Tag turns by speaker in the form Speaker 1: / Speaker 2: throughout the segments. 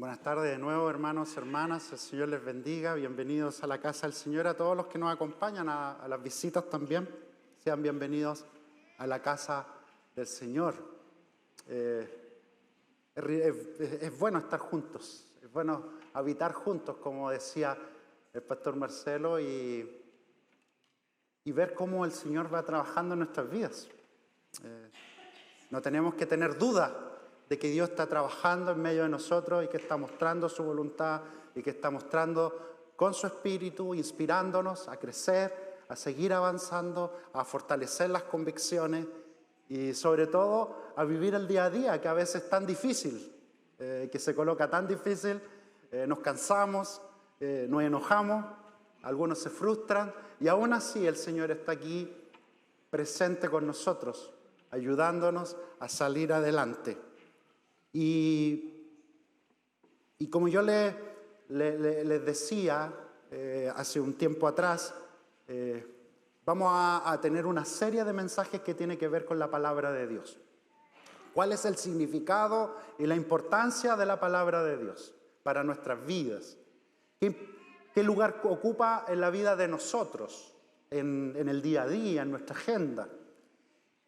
Speaker 1: Buenas tardes de nuevo, hermanos y hermanas. El Señor les bendiga. Bienvenidos a la casa del Señor. A todos los que nos acompañan, a las visitas también, sean bienvenidos a la casa del Señor. Es bueno estar juntos, es bueno habitar juntos, como decía el pastor Marcelo, y ver cómo el Señor va trabajando en nuestras vidas. No tenemos que tener duda de que Dios está trabajando en medio de nosotros y que está mostrando su voluntad y que está mostrando con su espíritu, inspirándonos a crecer, a seguir avanzando, a fortalecer las convicciones y sobre todo a vivir el día a día, que a veces es tan difícil, que se coloca tan difícil, nos cansamos, nos enojamos, algunos se frustran y aún así el Señor está aquí presente con nosotros, ayudándonos a salir adelante. Y como yo les decía hace un tiempo atrás, vamos a tener una serie de mensajes que tienen que ver con la palabra de Dios. ¿Cuál es el significado y la importancia de la palabra de Dios para nuestras vidas? ¿Qué lugar ocupa en la vida de nosotros, en el día a día, en nuestra agenda?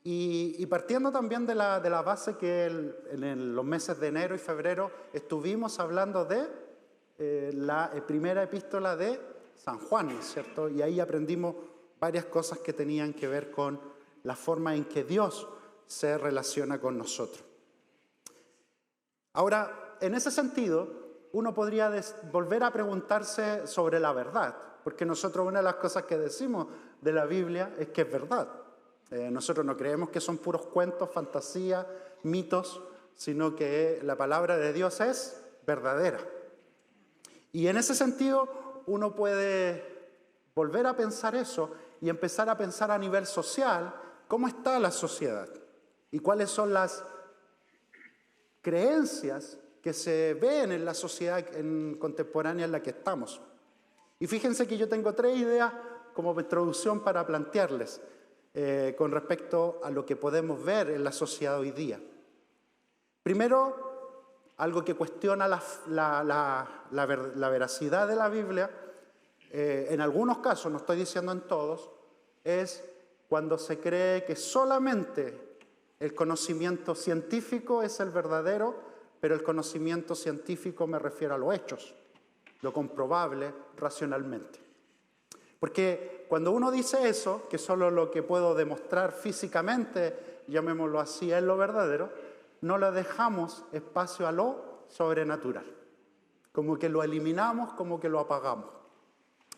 Speaker 1: Y partiendo también de la base que en los meses de enero y febrero estuvimos hablando de la primera epístola de San Juan, ¿no es cierto? Y ahí aprendimos varias cosas que tenían que ver con la forma en que Dios se relaciona con nosotros. Ahora, en ese sentido, uno podría volver a preguntarse sobre la verdad, porque nosotros una de las cosas que decimos de la Biblia es que es verdad. Nosotros no creemos que son puros cuentos, fantasías, mitos, sino que la palabra de Dios es verdadera. Y en ese sentido uno puede volver a pensar eso y empezar a pensar a nivel social cómo está la sociedad y cuáles son las creencias que se ven en la sociedad contemporánea en la que estamos. Y fíjense que yo tengo 3 ideas como introducción para plantearles. Con respecto a lo que podemos ver en la sociedad hoy día. Primero, algo que cuestiona la veracidad de la Biblia, en algunos casos, no estoy diciendo en todos, es cuando se cree que solamente el conocimiento científico es el verdadero, pero el conocimiento científico me refiero a los hechos, lo comprobable racionalmente. Porque cuando uno dice eso, que solo lo que puedo demostrar físicamente, llamémoslo así, es lo verdadero, no le dejamos espacio a lo sobrenatural. Como que lo eliminamos, como que lo apagamos.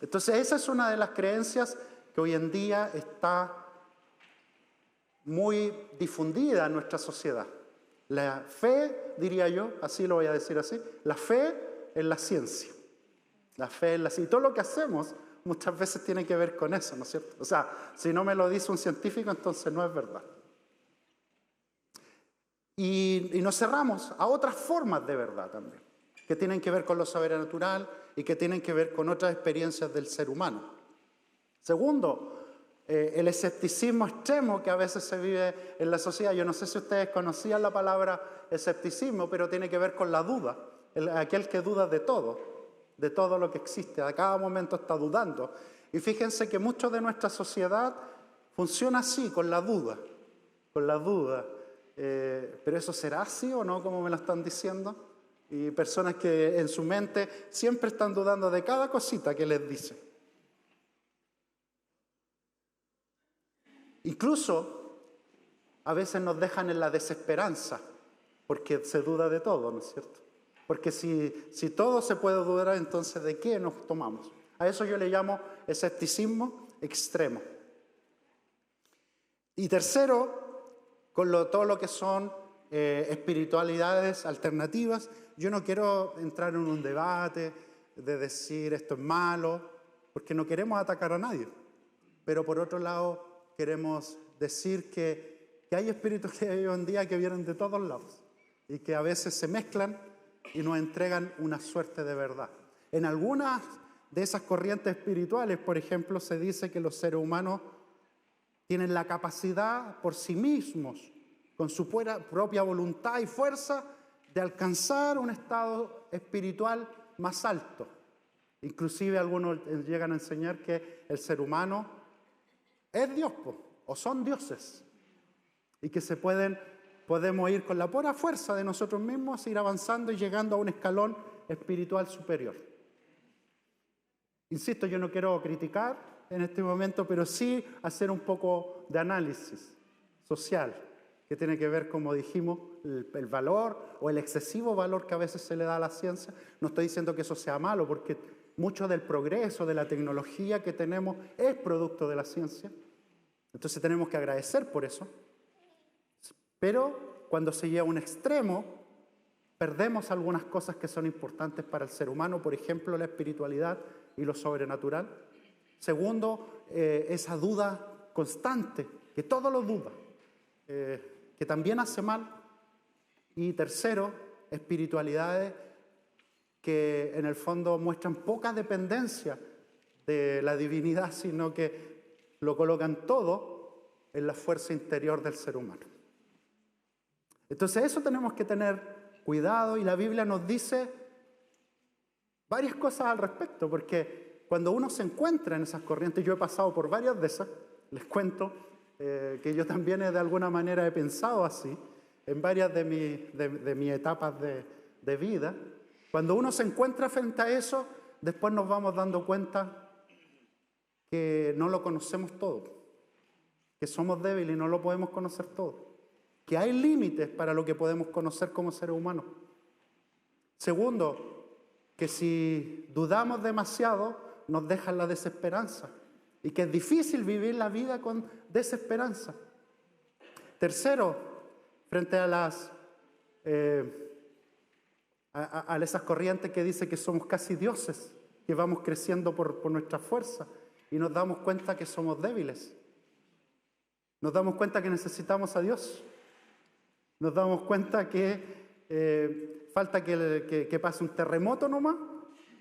Speaker 1: Entonces esa es una de las creencias que hoy en día está muy difundida en nuestra sociedad. La fe, diría yo, así lo voy a decir así, la fe en la ciencia. La fe en la ciencia. Y todo lo que hacemos muchas veces tiene que ver con eso, ¿no es cierto? O sea, si no me lo dice un científico, entonces no es verdad. Y nos cerramos a otras formas de verdad también, que tienen que ver con lo sobrenatural y que tienen que ver con otras experiencias del ser humano. Segundo, el escepticismo extremo que a veces se vive en la sociedad. Yo no sé si ustedes conocían la palabra escepticismo, pero tiene que ver con la duda, aquel que duda de todo lo que existe, a cada momento está dudando. Y fíjense que mucho de nuestra sociedad funciona así, con la duda. ¿Pero eso será así o no, como me lo están diciendo? Y personas que en su mente siempre están dudando de cada cosita que les dice. Incluso a veces nos dejan en la desesperanza, porque se duda de todo, ¿no es cierto? Porque si todo se puede dudar, entonces ¿de qué nos tomamos? A eso yo le llamo escepticismo extremo. Y tercero, con todo lo que son espiritualidades alternativas, yo no quiero entrar en un debate de decir esto es malo, porque no queremos atacar a nadie. Pero por otro lado, queremos decir que hay espíritus que hay hoy en día que vienen de todos lados y que a veces se mezclan y nos entregan una suerte de verdad. En algunas de esas corrientes espirituales, por ejemplo, se dice que los seres humanos tienen la capacidad por sí mismos, con su propia voluntad y fuerza, de alcanzar un estado espiritual más alto. Inclusive algunos llegan a enseñar que el ser humano es Dios, o son dioses, y que podemos ir con la pura fuerza de nosotros mismos, ir avanzando y llegando a un escalón espiritual superior. Insisto, yo no quiero criticar en este momento, pero sí hacer un poco de análisis social, que tiene que ver, como dijimos, el valor o el excesivo valor que a veces se le da a la ciencia. No estoy diciendo que eso sea malo, porque mucho del progreso, de la tecnología que tenemos, es producto de la ciencia. Entonces tenemos que agradecer por eso. Pero cuando se llega a un extremo, perdemos algunas cosas que son importantes para el ser humano, por ejemplo, la espiritualidad y lo sobrenatural. Segundo, esa duda constante, que todo lo duda, que también hace mal. Y tercero, espiritualidades que en el fondo muestran poca dependencia de la divinidad, sino que lo colocan todo en la fuerza interior del ser humano. Entonces eso tenemos que tener cuidado, y la Biblia nos dice varias cosas al respecto, porque cuando uno se encuentra en esas corrientes, yo he pasado por varias de esas, les cuento que yo también de alguna manera he pensado así, en varias de mis etapas de vida. Cuando uno se encuentra frente a eso, después nos vamos dando cuenta que no lo conocemos todo, que somos débiles y no lo podemos conocer todo, que hay límites para lo que podemos conocer como seres humanos. Segundo, que si dudamos demasiado, nos deja la desesperanza, y que es difícil vivir la vida con desesperanza. Tercero, frente a esas corrientes que dicen que somos casi dioses, que vamos creciendo por nuestra fuerza, y nos damos cuenta que somos débiles. Nos damos cuenta que necesitamos a Dios. Nos damos cuenta que falta que pase un terremoto nomás,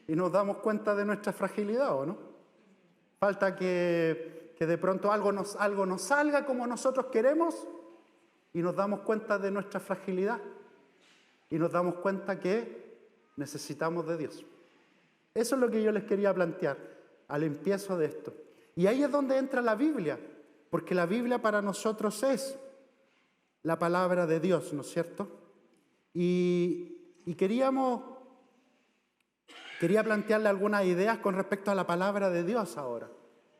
Speaker 1: y nos damos cuenta de nuestra fragilidad, ¿o no? Falta que de pronto algo nos salga como nosotros queremos, y nos damos cuenta de nuestra fragilidad, y nos damos cuenta que necesitamos de Dios. Eso es lo que yo les quería plantear al empiezo de esto. Y ahí es donde entra la Biblia, porque la Biblia para nosotros es la palabra de Dios, ¿no es cierto? Y quería plantearle algunas ideas con respecto a la palabra de Dios ahora,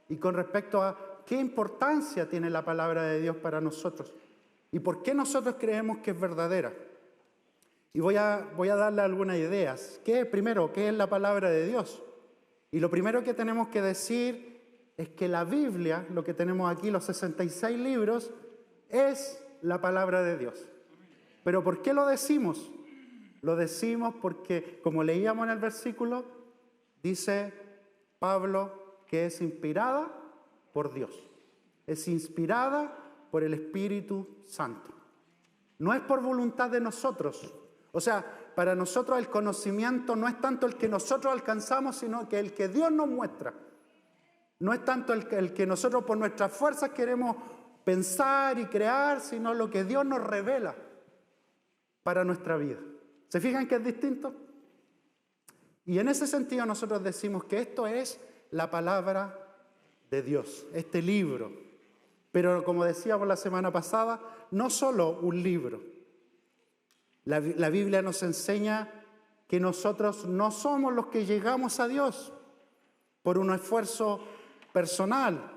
Speaker 1: y con respecto a qué importancia tiene la palabra de Dios para nosotros, y por qué nosotros creemos que es verdadera. Y voy a darle algunas ideas. Primero, ¿qué es la palabra de Dios? Y lo primero que tenemos que decir es que la Biblia, lo que tenemos aquí, los 66 libros, es la palabra de Dios. ¿Pero por qué lo decimos? Lo decimos porque, como leíamos en el versículo, dice Pablo que es inspirada por Dios. Es inspirada por el Espíritu Santo. No es por voluntad de nosotros. O sea, para nosotros el conocimiento no es tanto el que nosotros alcanzamos, sino que el que Dios nos muestra. No es tanto el que nosotros por nuestras fuerzas queremos pensar y crear, sino lo que Dios nos revela para nuestra vida. ¿Se fijan que es distinto? Y en ese sentido nosotros decimos que esto es la palabra de Dios, este libro. Pero como decíamos la semana pasada, no solo un libro. La Biblia nos enseña que nosotros no somos los que llegamos a Dios por un esfuerzo personal,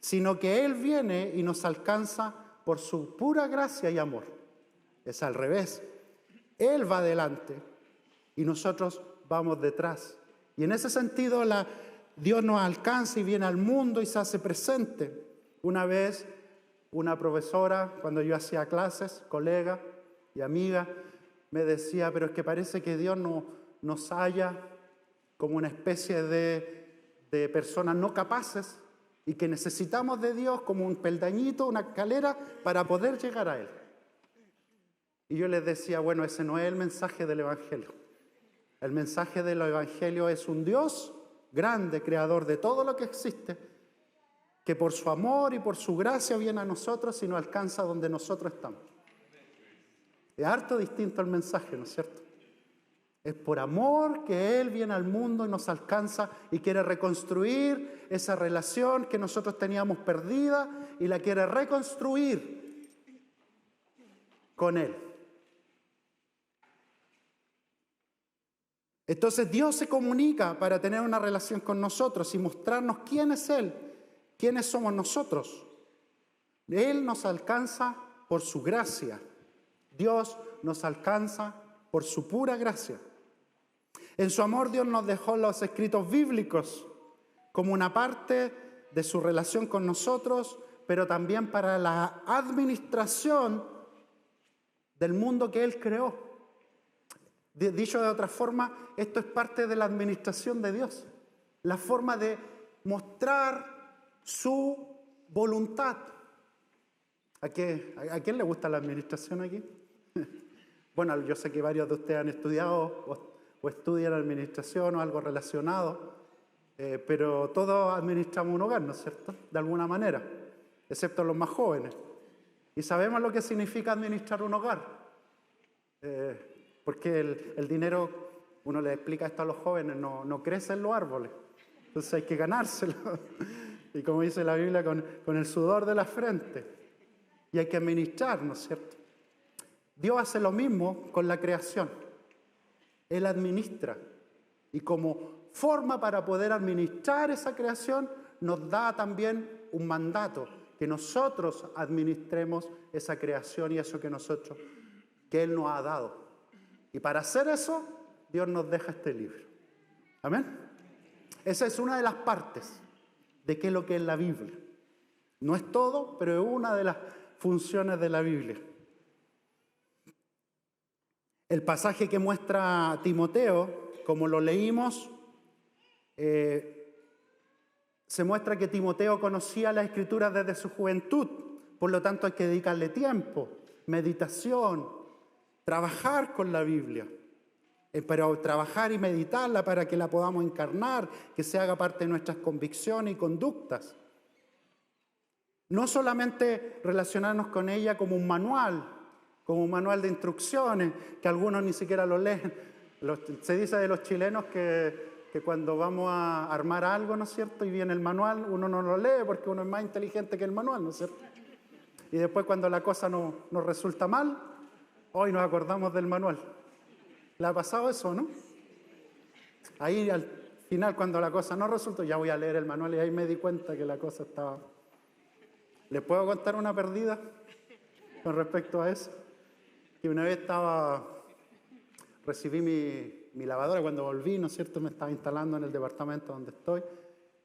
Speaker 1: sino que Él viene y nos alcanza por su pura gracia y amor. Es al revés. Él va adelante y nosotros vamos detrás. Y en ese sentido Dios nos alcanza y viene al mundo y se hace presente. Una vez una profesora, cuando yo hacía clases, colega y amiga, me decía, pero es que parece que Dios nos halla como una especie de personas no capaces, y que necesitamos de Dios como un peldañito, una escalera para poder llegar a Él. Y yo les decía, bueno, ese no es el mensaje del Evangelio. El mensaje del Evangelio es un Dios grande, creador de todo lo que existe, que por su amor y por su gracia viene a nosotros y nos alcanza donde nosotros estamos. Es harto distinto el mensaje, ¿no es cierto? Es por amor que Él viene al mundo y nos alcanza y quiere reconstruir esa relación que nosotros teníamos perdida y la quiere reconstruir con Él. Entonces Dios se comunica para tener una relación con nosotros y mostrarnos quién es Él, quiénes somos nosotros. Él nos alcanza por su gracia. Dios nos alcanza por su pura gracia. En su amor Dios nos dejó los escritos bíblicos como una parte de su relación con nosotros, pero también para la administración del mundo que Él creó. Dicho de otra forma, esto es parte de la administración de Dios, la forma de mostrar su voluntad. ¿A quién le gusta la administración aquí? Bueno, yo sé que varios de ustedes han estudiado o estudian administración o algo relacionado, pero todos administramos un hogar, ¿no es cierto? De alguna manera, excepto los más jóvenes. Y sabemos lo que significa administrar un hogar, porque el dinero, uno le explica esto a los jóvenes, no crece en los árboles, entonces hay que ganárselo. Y como dice la Biblia, con el sudor de la frente. Y hay que administrar, ¿no es cierto? Dios hace lo mismo con la creación. Él administra. Y como forma para poder administrar esa creación, nos da también un mandato, que nosotros administremos esa creación y eso que Él nos ha dado. Y para hacer eso, Dios nos deja este libro. ¿Amén? Esa es una de las partes de qué es lo que es la Biblia. No es todo, pero es una de las funciones de la Biblia. El pasaje que muestra Timoteo, como lo leímos, se muestra que Timoteo conocía las Escrituras desde su juventud, por lo tanto hay que dedicarle tiempo, meditación, trabajar con la Biblia, pero trabajar y meditarla para que la podamos encarnar, que se haga parte de nuestras convicciones y conductas. No solamente relacionarnos con ella como un manual de instrucciones, que algunos ni siquiera lo leen. Se dice de los chilenos que cuando vamos a armar algo, ¿no es cierto?, y viene el manual, uno no lo lee porque uno es más inteligente que el manual, ¿no es cierto? Y después cuando la cosa nos resulta mal, hoy nos acordamos del manual. ¿Le ha pasado eso, no? Ahí al final, cuando la cosa no resultó, ya voy a leer el manual y ahí me di cuenta que la cosa estaba... ¿Les puedo contar una perdida con respecto a eso? Que una vez recibí mi lavadora cuando volví, ¿no es cierto? Me estaba instalando en el departamento donde estoy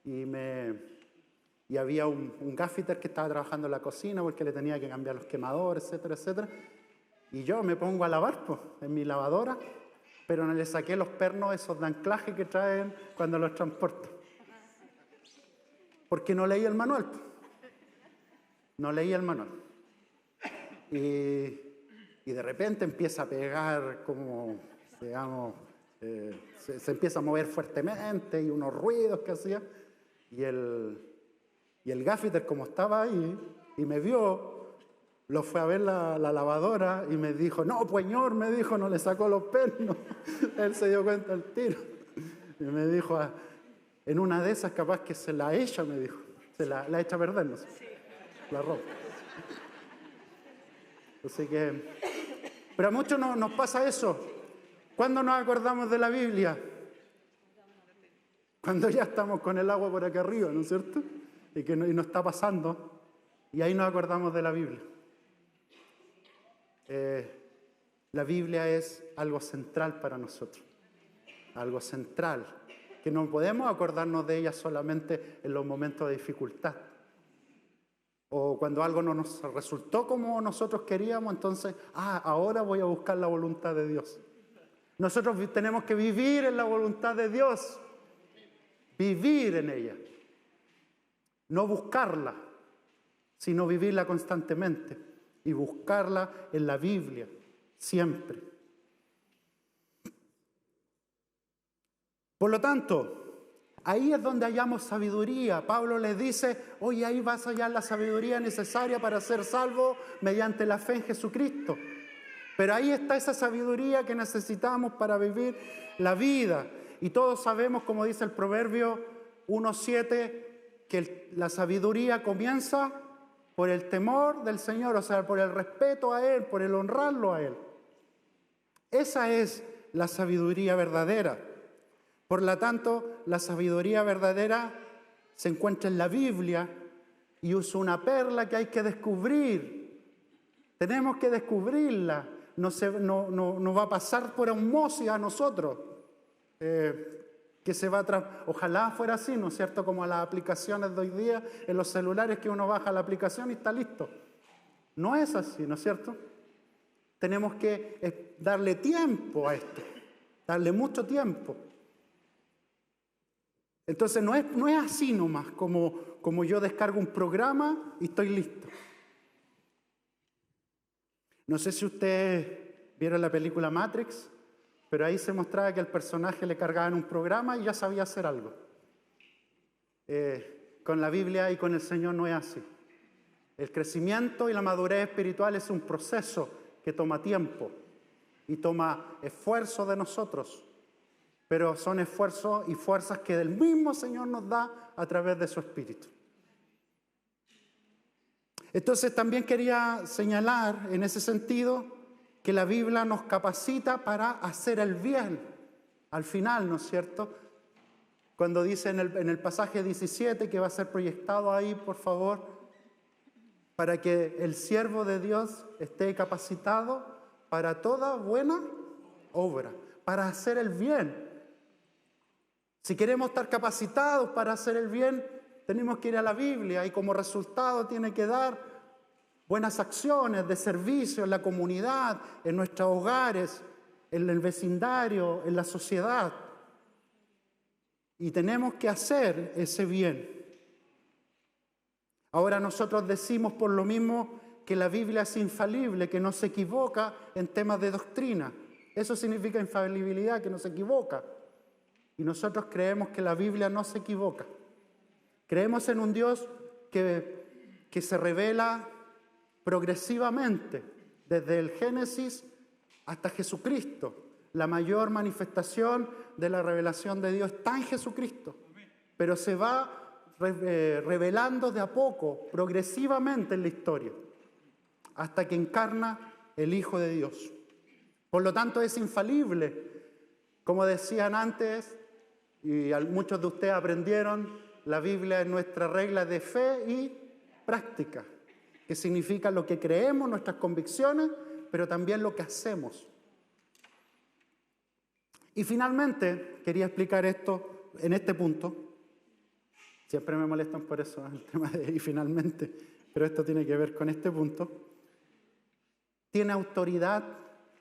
Speaker 1: y había un gaffiter que estaba trabajando en la cocina porque le tenía que cambiar los quemadores, etcétera, etcétera. Y yo me pongo a lavar en mi lavadora, pero no le saqué los pernos esos de anclaje que traen cuando los transporto. Porque no leí el manual. No leí el manual. Y de repente empieza a pegar como, digamos, se empieza a mover fuertemente y unos ruidos que hacía. Y el gaffiter, como estaba ahí y me vio, lo fue a ver la lavadora y me dijo, no, pues señor, me dijo, no le sacó los pernos. Él se dio cuenta al tiro. Y me dijo, en una de esas capaz que se la echa, me dijo. Se la echa a perder, no sé. La ropa. Así que, pero a muchos nos pasa eso. ¿Cuándo nos acordamos de la Biblia? Cuando ya estamos con el agua por acá arriba, ¿no es cierto? Y nos está pasando. Y ahí nos acordamos de la Biblia. La Biblia es algo central para nosotros. Algo central. Que no podemos acordarnos de ella solamente en los momentos de dificultad. O cuando algo no nos resultó como nosotros queríamos, entonces, ahora voy a buscar la voluntad de Dios. Nosotros tenemos que vivir en la voluntad de Dios. Vivir en ella. No buscarla, sino vivirla constantemente. Y buscarla en la Biblia, siempre. Por lo tanto, ahí es donde hallamos sabiduría. Pablo les dice, oye, ahí vas a hallar la sabiduría necesaria para ser salvo mediante la fe en Jesucristo. Pero ahí está esa sabiduría que necesitamos para vivir la vida. Y todos sabemos, como dice el Proverbio 1:7, que la sabiduría comienza por el temor del Señor, o sea, por el respeto a Él, por el honrarlo a Él. Esa es la sabiduría verdadera. Por lo tanto, la sabiduría verdadera se encuentra en la Biblia y es una perla que hay que descubrir. Tenemos que descubrirla. No va a pasar por osmosis a nosotros. Que se va a Ojalá fuera así, ¿no es cierto? Como las aplicaciones de hoy día en los celulares, que uno baja la aplicación y está listo. No es así, ¿no es cierto? Tenemos que darle tiempo a esto, darle mucho tiempo. Entonces no es así nomás, como yo descargo un programa y estoy listo. No sé si ustedes vieron la película Matrix, pero ahí se mostraba que al personaje le cargaban un programa y ya sabía hacer algo. Con la Biblia y con el Señor no es así. El crecimiento y la madurez espiritual es un proceso que toma tiempo y toma esfuerzo de nosotros, pero son esfuerzos y fuerzas que el mismo Señor nos da a través de su Espíritu. Entonces también quería señalar en ese sentido que la Biblia nos capacita para hacer el bien al final, ¿no es cierto? Cuando dice en el pasaje 17, que va a ser proyectado ahí, por favor, para que el siervo de Dios esté capacitado para toda buena obra, para hacer el bien. Si queremos estar capacitados para hacer el bien, tenemos que ir a la Biblia y como resultado tiene que dar buenas acciones de servicio en la comunidad, en nuestros hogares, en el vecindario, en la sociedad. Y tenemos que hacer ese bien. Ahora nosotros decimos por lo mismo que la Biblia es infalible, que no se equivoca en temas de doctrina. Eso significa infalibilidad, que no se equivoca. Y nosotros creemos que la Biblia no se equivoca. Creemos en un Dios que se revela progresivamente, desde el Génesis hasta Jesucristo. La mayor manifestación de la revelación de Dios está en Jesucristo, pero se va revelando de a poco, progresivamente en la historia, hasta que encarna el Hijo de Dios. Por lo tanto, es infalible. Como decían antes, y muchos de ustedes aprendieron, la Biblia es nuestra regla de fe y práctica, que significa lo que creemos, nuestras convicciones, pero también lo que hacemos. Y finalmente, quería explicar esto en este punto. Siempre me molestan por eso, el tema de y finalmente, pero esto tiene que ver con este punto. Tiene autoridad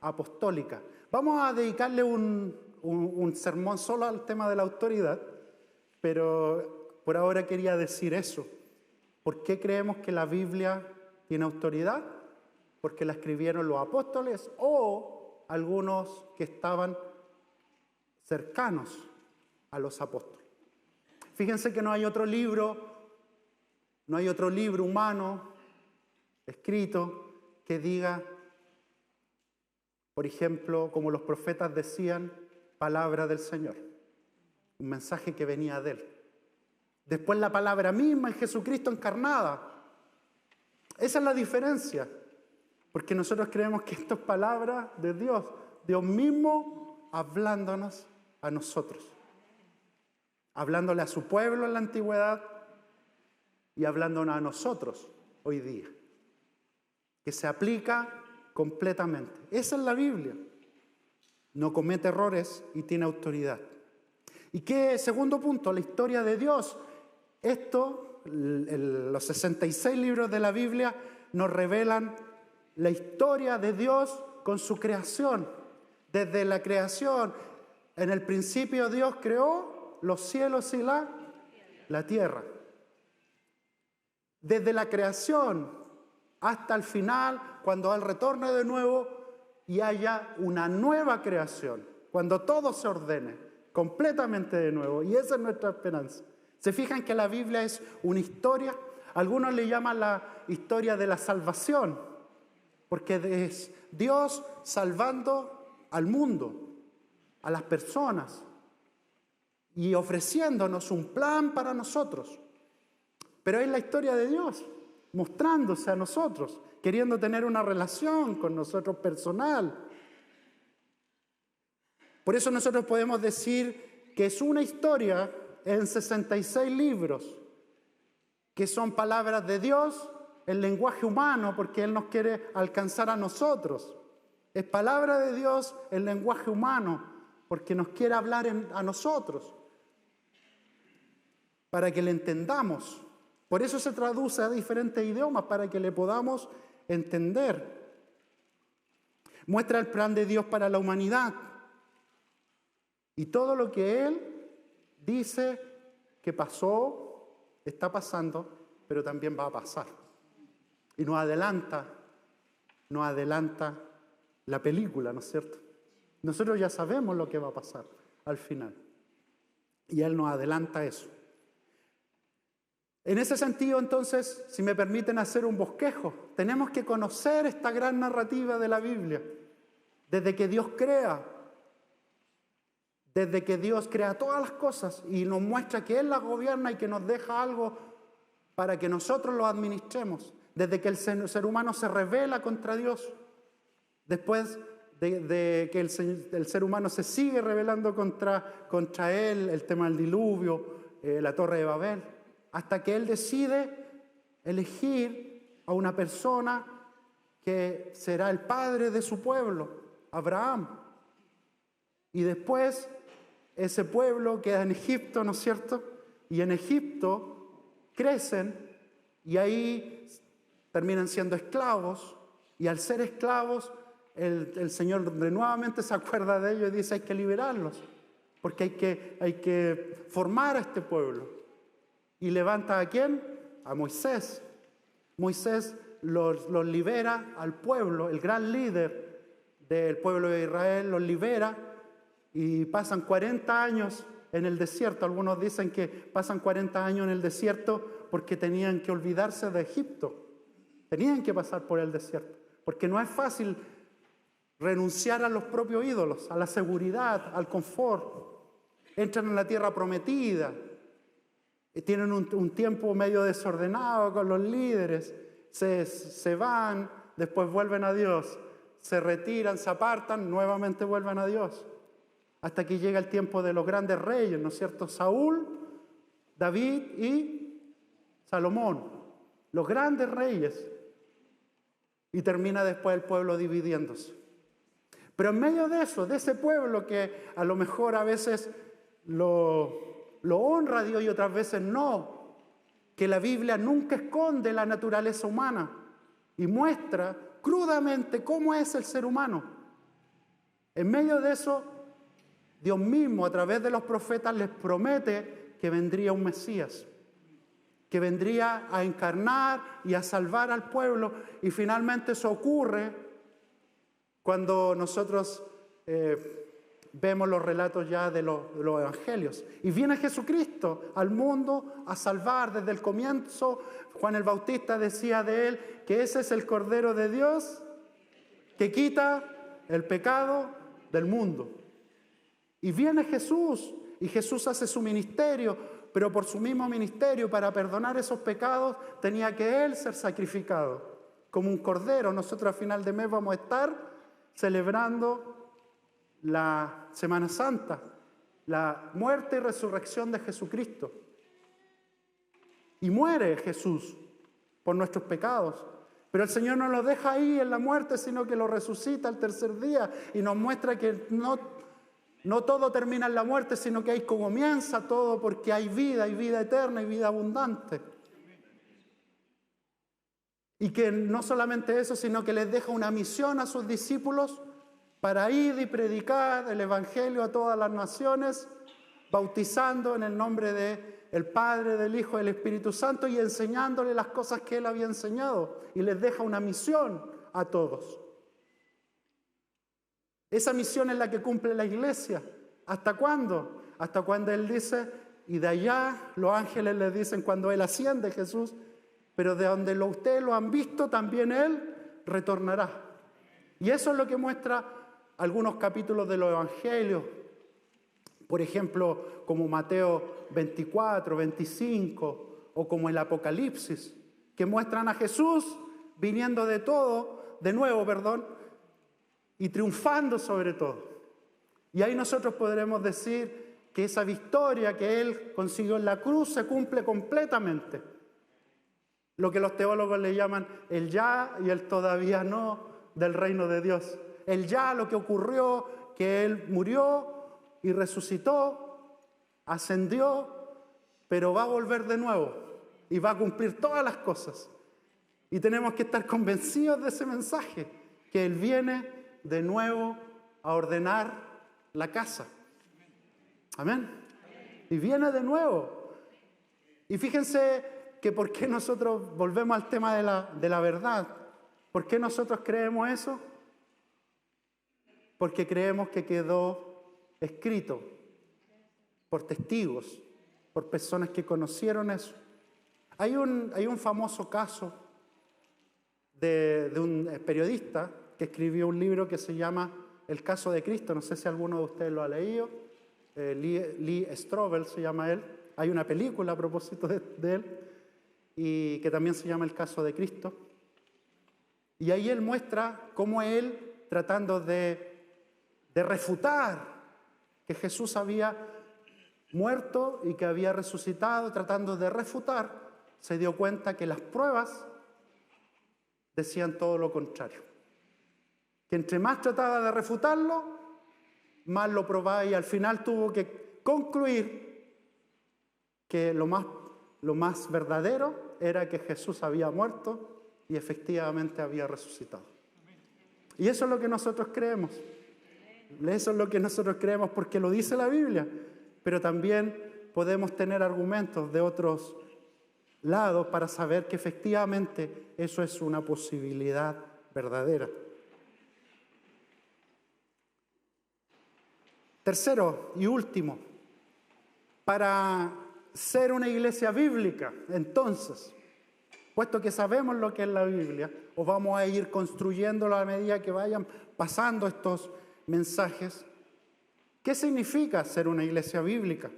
Speaker 1: apostólica. Vamos a dedicarle un sermón solo al tema de la autoridad, pero por ahora quería decir eso. ¿Por qué creemos que la Biblia tiene autoridad? Porque la escribieron los apóstoles o algunos que estaban cercanos a los apóstoles. Fíjense que no hay otro libro humano escrito que diga, por ejemplo, como los profetas decían, palabra del Señor, un mensaje que venía de Él. Después la palabra misma en Jesucristo encarnada. Esa es la diferencia, porque nosotros creemos que esto es palabra de Dios, Dios mismo hablándonos a nosotros, hablándole a su pueblo en la antigüedad y hablándonos a nosotros hoy día, que se aplica completamente. Esa es la Biblia. No comete errores y tiene autoridad. ¿Y qué? Segundo punto, la historia de Dios. Los 66 libros de la Biblia nos revelan la historia de Dios con su creación. Desde la creación, en el principio Dios creó los cielos y la tierra. Desde la creación hasta el final, cuando Él retorne de nuevo y haya una nueva creación, cuando todo se ordene completamente de nuevo. Y esa es nuestra esperanza. ¿Se fijan que la Biblia es una historia? Algunos le llaman la historia de la salvación. porque es Dios salvando al mundo, a las personas, y ofreciéndonos un plan para nosotros. Pero es la historia de Dios, mostrándose a nosotros, queriendo tener una relación con nosotros personal. Por eso nosotros podemos decir que es una historia en 66 libros, que son palabras de Dios en lenguaje humano, porque Él nos quiere alcanzar a nosotros. Es palabra de Dios en lenguaje humano, porque nos quiere hablar a nosotros, para que le entendamos. Por eso se traduce a diferentes idiomas, para que le podamos entender. Muestra el plan de Dios para la humanidad y todo lo que Él dice que pasó, está pasando, pero también va a pasar. Y nos adelanta la película, ¿no es cierto? Nosotros ya sabemos lo que va a pasar al final. Y Él nos adelanta eso. En ese sentido, entonces, si me permiten hacer un bosquejo, tenemos que conocer esta gran narrativa de la Biblia. Desde que Dios crea todas las cosas y nos muestra que Él las gobierna y que nos deja algo para que nosotros lo administremos. Desde que el ser humano se rebela contra Dios, después de que el ser humano se sigue rebelando contra Él, el tema del diluvio, la Torre de Babel, hasta que Él decide elegir a una persona que será el padre de su pueblo, Abraham. Y después ese pueblo queda en Egipto, ¿no es cierto? Y en Egipto crecen y ahí terminan siendo esclavos. Y al ser esclavos, el Señor nuevamente se acuerda de ellos y dice: hay que liberarlos, porque hay que formar a este pueblo. Y levanta ¿a quién? A Moisés. Moisés los libera al pueblo, el gran líder del pueblo de Israel los libera y pasan 40 años en el desierto. Algunos dicen que pasan 40 años en el desierto porque tenían que olvidarse de Egipto. Tenían que pasar por el desierto, porque no es fácil renunciar a los propios ídolos, a la seguridad, al confort. Entran en la tierra prometida. Tienen un tiempo medio desordenado con los líderes, se van, después vuelven a Dios, se retiran, se apartan, nuevamente vuelven a Dios, hasta que llega el tiempo de los grandes reyes, ¿no es cierto? Saúl, David y Salomón, los grandes reyes, y termina después el pueblo dividiéndose. Pero en medio de eso, de ese pueblo que a lo mejor a veces lo honra a Dios y otras veces no, que la Biblia nunca esconde la naturaleza humana y muestra crudamente cómo es el ser humano. En medio de eso, Dios mismo a través de los profetas les promete que vendría un Mesías, que vendría a encarnar y a salvar al pueblo, y finalmente eso ocurre cuando nosotros vemos los relatos ya de los evangelios. Y viene Jesucristo al mundo a salvar desde el comienzo. Juan el Bautista decía de Él que ese es el Cordero de Dios que quita el pecado del mundo. Y viene Jesús, y Jesús hace su ministerio, pero por su mismo ministerio, para perdonar esos pecados, tenía que Él ser sacrificado como un cordero. Nosotros a final de mes vamos a estar celebrando la Semana Santa, la muerte y resurrección de Jesucristo. Y muere Jesús por nuestros pecados. Pero el Señor no lo deja ahí en la muerte, sino que lo resucita al tercer día y nos muestra que no todo termina en la muerte, sino que ahí comienza todo, porque hay vida eterna y vida abundante. Y que no solamente eso, sino que les deja una misión a sus discípulos para ir y predicar el Evangelio a todas las naciones, bautizando en el nombre del Padre, del Hijo y del Espíritu Santo, y enseñándoles las cosas que Él había enseñado. Y les deja una misión a todos. Esa misión es la que cumple la iglesia. ¿Hasta cuándo? Hasta cuando Él dice, y de allá los ángeles les dicen cuando Él asciende, Jesús, pero de donde ustedes lo han visto, también Él retornará. Y eso es lo que muestra algunos capítulos de los Evangelios, por ejemplo, como Mateo 24, 25, o como el Apocalipsis, que muestran a Jesús viniendo de nuevo, y triunfando sobre todo. Y ahí nosotros podremos decir que esa victoria que Él consiguió en la cruz se cumple completamente. Lo que los teólogos le llaman el ya y el todavía no del reino de Dios. El ya, lo que ocurrió, que Él murió y resucitó, ascendió, pero va a volver de nuevo y va a cumplir todas las cosas. Y tenemos que estar convencidos de ese mensaje, que Él viene de nuevo a ordenar la casa. Amén. Y viene de nuevo. Y fíjense que por qué nosotros volvemos al tema de la verdad. ¿Por qué nosotros creemos eso? Porque creemos que quedó escrito por testigos, por personas que conocieron eso. Hay un famoso caso de un periodista que escribió un libro que se llama El caso de Cristo. No sé si alguno de ustedes lo ha leído. Lee Strobel se llama él. Hay una película a propósito de él y que también se llama El caso de Cristo. Y ahí él muestra cómo él, tratando de refutar que Jesús había muerto y que había resucitado, tratando de refutar, se dio cuenta que las pruebas decían todo lo contrario. Que entre más trataba de refutarlo, más lo probaba y al final tuvo que concluir que lo más verdadero era que Jesús había muerto y efectivamente había resucitado. Y eso es lo que nosotros creemos. Eso es lo que nosotros creemos porque lo dice la Biblia, pero también podemos tener argumentos de otros lados para saber que efectivamente eso es una posibilidad verdadera. Tercero y último, para ser una iglesia bíblica, entonces, puesto que sabemos lo que es la Biblia, o vamos a ir construyéndolo a medida que vayan pasando estos mensajes, ¿qué significa ser una iglesia bíblica?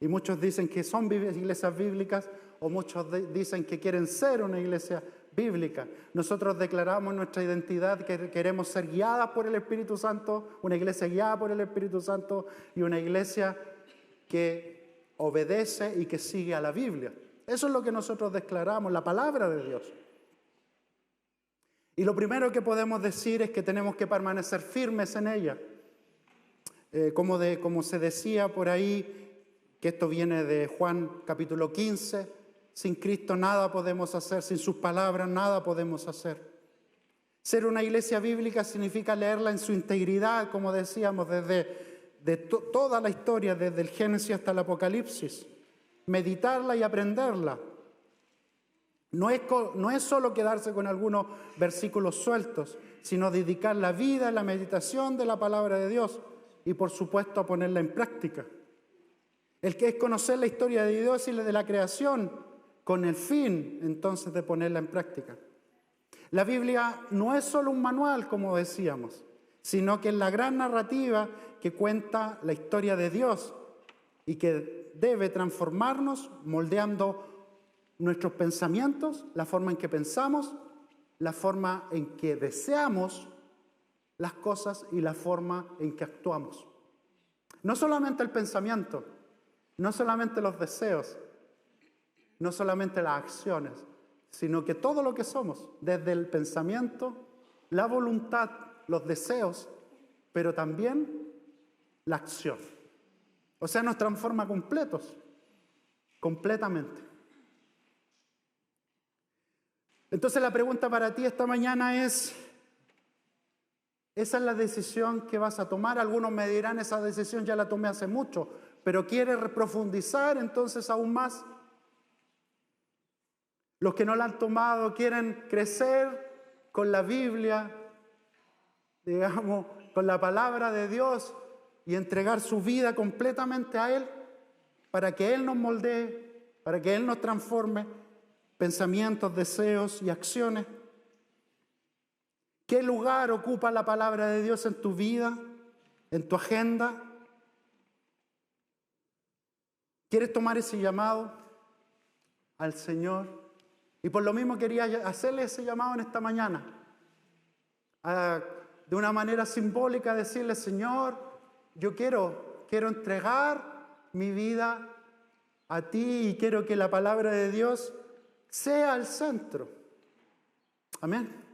Speaker 1: Y muchos dicen que son iglesias bíblicas, o muchos dicen que quieren ser una iglesia bíblica. Nosotros declaramos nuestra identidad, que queremos ser guiadas por el Espíritu Santo, una iglesia guiada por el Espíritu Santo y una iglesia que obedece y que sigue a la Biblia. Eso es lo que nosotros declaramos, la palabra de Dios. Y lo primero que podemos decir es que tenemos que permanecer firmes en ella. Como se decía por ahí, que esto viene de Juan capítulo 15, sin Cristo nada podemos hacer, sin sus palabras nada podemos hacer. Ser una iglesia bíblica significa leerla en su integridad, como decíamos, toda la historia, desde el Génesis hasta el Apocalipsis. Meditarla y aprenderla. No es solo quedarse con algunos versículos sueltos, sino dedicar la vida a la meditación de la palabra de Dios y, por supuesto, a ponerla en práctica. El que es conocer la historia de Dios y la de la creación, con el fin, entonces, de ponerla en práctica. La Biblia no es solo un manual, como decíamos, sino que es la gran narrativa que cuenta la historia de Dios y que debe transformarnos moldeando nuestros pensamientos, la forma en que pensamos, la forma en que deseamos las cosas y la forma en que actuamos. No solamente el pensamiento, no solamente los deseos, no solamente las acciones, sino que todo lo que somos, desde el pensamiento, la voluntad, los deseos, pero también la acción. O sea, nos transforma completamente. Entonces la pregunta para ti esta mañana es, ¿esa es la decisión que vas a tomar? Algunos me dirán, esa decisión ya la tomé hace mucho, pero ¿quieres profundizar entonces aún más? Los que no la han tomado quieren crecer con la Biblia, digamos, con la palabra de Dios y entregar su vida completamente a Él para que Él nos moldee, para que Él nos transforme pensamientos, deseos y acciones. ¿Qué lugar ocupa la palabra de Dios en tu vida, en tu agenda? ¿Quieres tomar ese llamado al Señor? Y por lo mismo quería hacerle ese llamado en esta mañana. De una manera simbólica decirle, Señor, yo quiero entregar mi vida a ti y quiero que la palabra de Dios sea el centro. Amén.